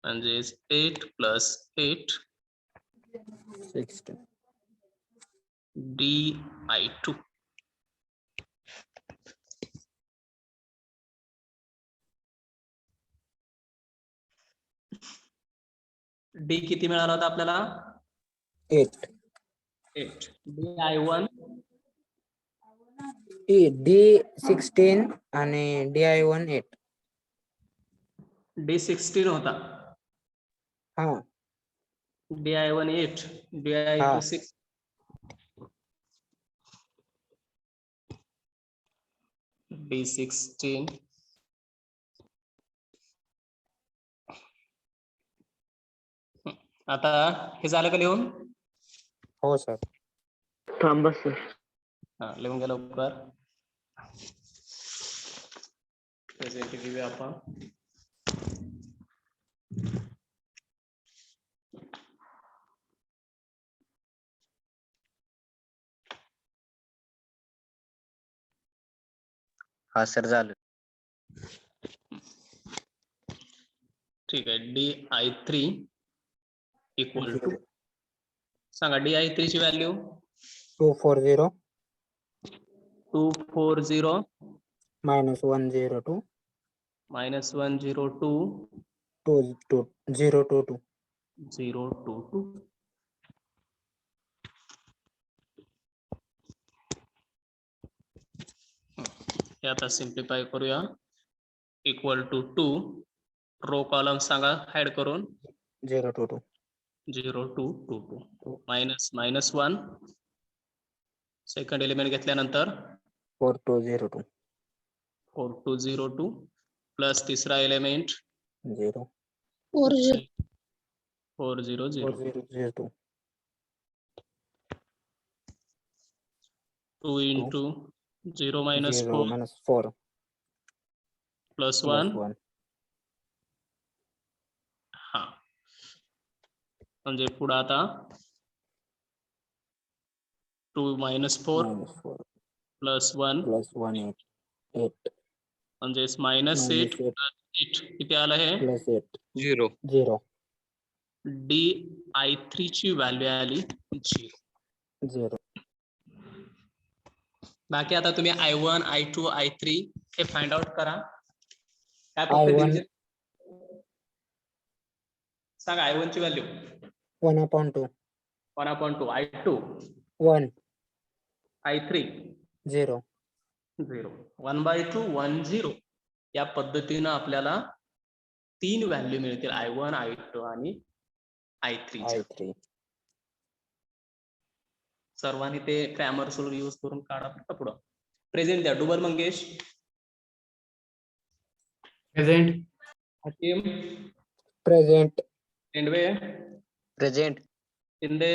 and is 8 plus 8 16. di2 d किती मिळाला होता आपल्याला 8. 8 di1 D16 आणि DI1 8. d16 होता हा di1 8 di2 हा. 6 d16 आता हे झालं का लिहून हो सर. थांबा सर. हा लिहून घ्या लवकर प्रेझेंट घेऊया आपण हा सर झालं. ठीक आहे di3 इक्वल टू सांगा di3 ची व्हॅल्यू 240 240 minus 102 -102 022. 022 हे आता सिम्प्लिफाय करूया इक्वल टू 2 रो कॉलम सांगा ऍड करून 022 0222 -1 सेकंड एलिमेंट घेतल्यानंतर 4202 4202 प्लस तिसरा element 0 400 4002 2 into 0 minus 0 4 minus 4 plus plus 1 1. हा म्हणजे पुढे आता 2 minus 4 minus 4 plus 1 plus 1 8 म्हणजे -8 minus 8 8 किती आलं हे plus 8 0. 0. di3 ची व्हॅल्यू आली 0. 0. बाकी आता तुम्ही I1, I2, I3 हे फाइंड आउट करा. काय फक्त I1 division सांगा. I1 ची व्हॅल्यू 1/2. 1/2, I2, 1. I3 0. 0. 1/2, 1, 0. या पद्धतीनं आपल्याला 3 व्हॅल्यू मिळतील I1, I2 आणि I3 च्या. I3. सर्वांनी ते क्रॅमर सोल्व यूज करून काढा पुढं. प्रेझेंट द्या. Dubal Mangesh, present. Hakim, Present. Endve, Present. Shinde,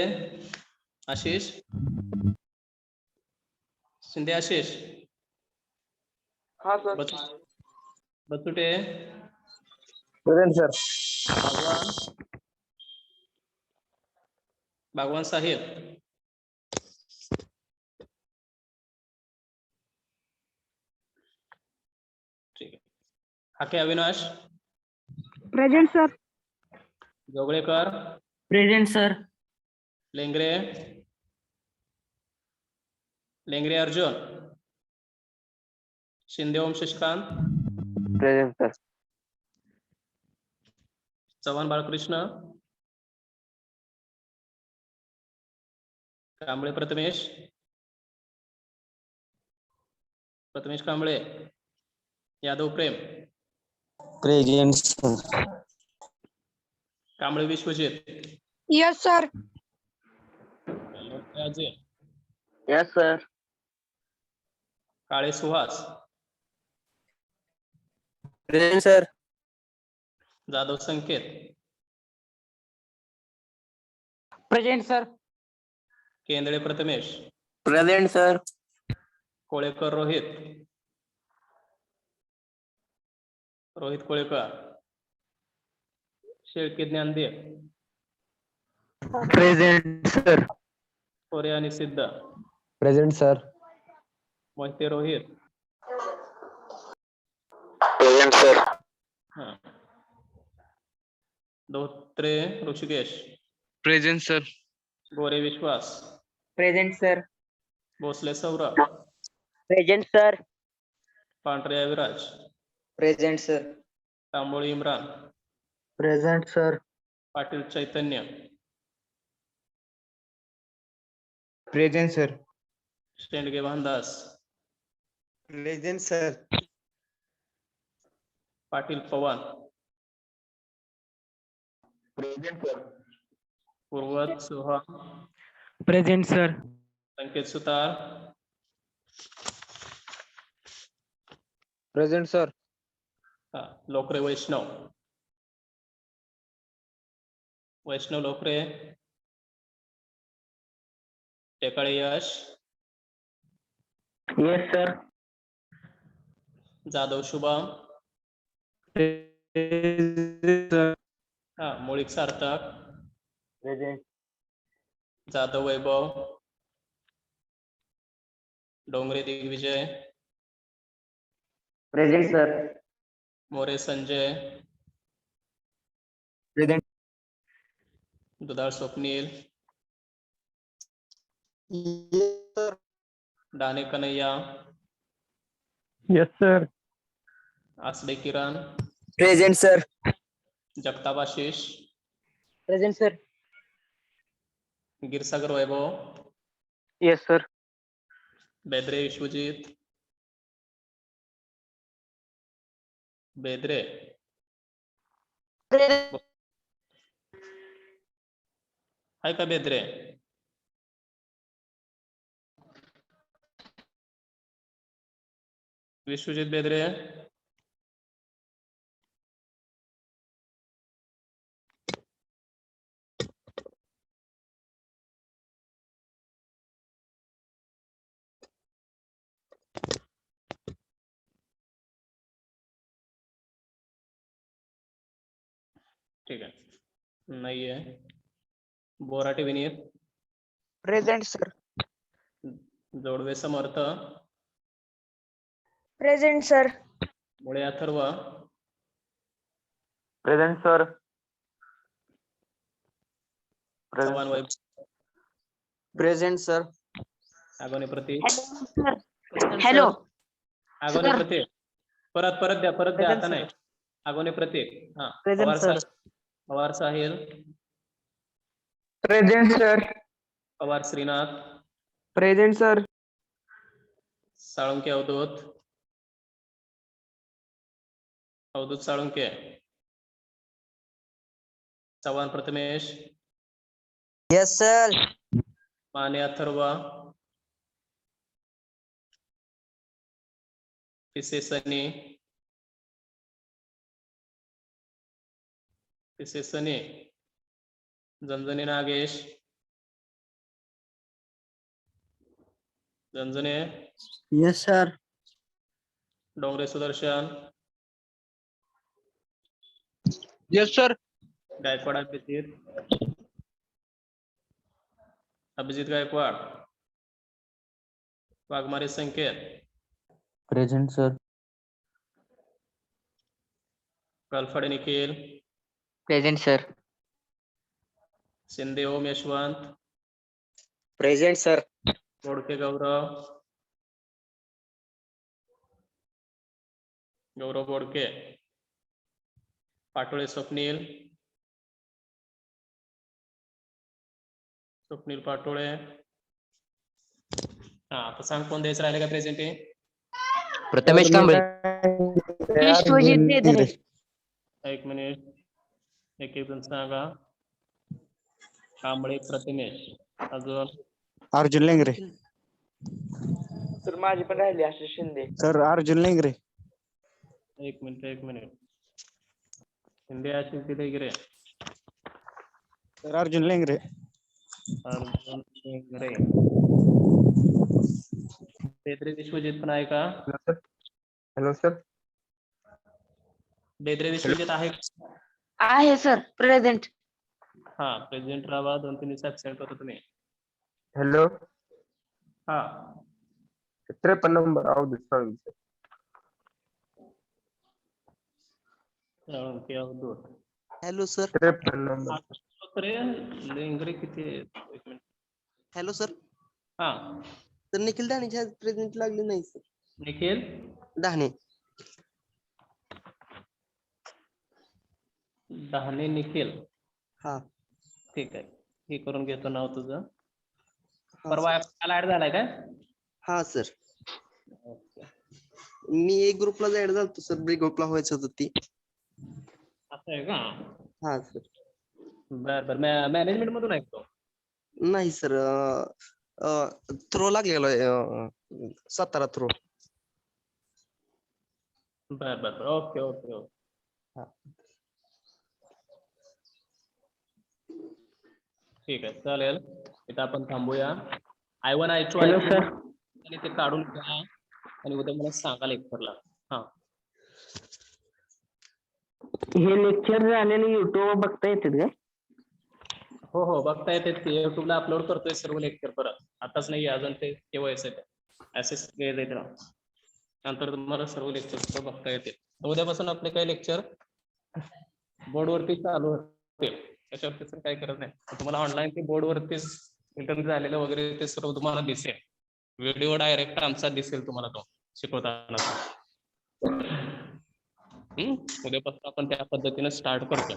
Ashish, Shinde Ashish, हा sir. Bachute, Present, sir. Bhagwan Sahil, ठीक आहे. Hake Avinash, present sir. Joglekar, present sir. Lengre, Lengre Arjun, Shinde Om Shashikant, Present, sir. Chavan Balkrishna, Kamble Prathamesh, Prathamesh Kamble, Yadav Prem, Present, sir. Kamble Vishwajit, yes sir. Ajay, yes sir. Kale Suhas, Present, sir. Jadhav Sanket, present sir. Kendre Prathamesh, Present, sir. Kolekar Rohit, Rohit Kolekar, Shelke Dnyandev, Present, sir. कोरे आणि सिद्ध, Present, sir. Mohite Rohit, Present, sir. हा. Dhotre Rishikesh, present sir. Gore Vishwas, present sir. Bhosale Saurabh, present sir. Pandhare Aviraj, Present, sir. Tamboli Imran, Present, sir. Patil चैतन्य, Present, sir. Shendge Bhandas, Present, sir. Patil Pawar, Present, sir. Purvat Suha, present sir. Sanket Sutar, Present, sir. हा. Lokre Vaishnav, Vaishnav Lokre, Tekale Yash, yes sir. Jadhav Shubham, हा. मोळीक सार्थक, Present. Jadhav वैभव, Dongre Digvijay, Present, sir. More Sanjay, Present. Dudhal Swapnil, Yes, sir. Dane Kanhaiya, yes sir. Asade Kiran, Present, sir. Jagtap Ashish, present sir. Girsagar Vaibhav, yes sir. Bedre Vishwajit, Bedre, आहे का बेद्रे? विश्वजित बेद्रे, ठीक आहे. नाहीये. Borate Vineet, present sir. Jodve Samarth, present sir. Mule Atharva, Present, sir. Chavan Vaibhav, Present, sir. Agone Pratik, hello Agone Sir. Pratik. परत द्या Present, आता नाही. sir. आगोने प्रतीक. हा Present, sir. Pawar Sahil, present sir. Pawar Shrinath, present sir. Salunke Avdhoot, Salunke, Chavan Prathamesh, Yes, sir. Mane Atharva, Pise Sunny, Zanzane Nagesh, Zanzane, Yes, sir. Dongre Sudarshan, yes sir. Gaikwad Abhijit Gaikwad, Waghmare Sanket, Present, sir. Kalphade Nikhil, present sir. Shinde Om Yashwant, Present, sir. Bodke Gaurav Bodke, Patole Swapnil Patole. हा आता सांग कोण द्यायचं राहिले का प्रेझेंट आहे? प्रथमेश कांबळे. एक मिनिट, एक जण सांगा. कांबळे प्रथमेश, अजून अर्जुन लेंगरे. सर माझी पण राहिली आशिष शिंदे. सर अर्जुन लेंगरे. एक मिनिट. शिंदे आशिष दिलेगिरे, सर अर्जुन लेंगरे. अर्जुन लेंगरे. बेद्रे विश्वजित पण आहे का? Hello sir. बेद्रे विश्वजित आहे? आहे सर. प्रेझेंट. हा प्रेझेंट राहा, 2-3 दिवस ऍबसेंट होतो तुम्ही. हॅलो. हा 53 number Avdhoot Salunke. Avdhoot. Hello, sir. 53 number. लेंगरे किती आहे? एक मिनिट. Hello, sir. हा तर निखिल दाणेची आज प्रेझेंट लागली नाही सर. निखिल दाणे. दहाने निखिल. हा. ठीक आहे, हे करून घेतो नाव तुझं. हा, परवा sir. ऍपला ऍड झालाय काय? हा सर. ओके, मी एक ग्रुपला ऍड झालतो सर. बी ग्रुपला व्हायचं होतं ती. असं आहे का? हा सर. बर मॅनेजमेंट मधून ऐकतो. नाही सर, थ्रो लागलेलो आहे, सातारा थ्रो. बर ओके. हा. ठीक आहे, चालेल. इथं आपण थांबूया. I1 I2 Hello, I2 sir. आणि ते काढून घ्या आणि उद्या मला सांगा लेक्चरला. हा हे लेक्चर झालेले युट्यूब बघता येतात का? हो बघता येते ते. युट्यूबला अपलोड करतोय सर्व लेक्चर परत. आताच नाही अजून, ते केव्हायचं आहे ऍसेस त्याला. नंतर तुम्हाला सर्व लेक्चर बघता येते. उद्यापासून आपले काही लेक्चर बोर्डवरती चालू होते. त्याच्यावरती सर काही करत नाही. तुम्हाला ऑनलाईन ते बोर्डवरतीच इंटरनेट झालेलं वगैरे ते सर्व तुम्हाला दिसेल. व्हिडिओ डायरेक्ट आमचा दिसेल तुम्हाला तो शिकवताना. उद्यापासून आपण त्या पद्धतीने स्टार्ट करतो.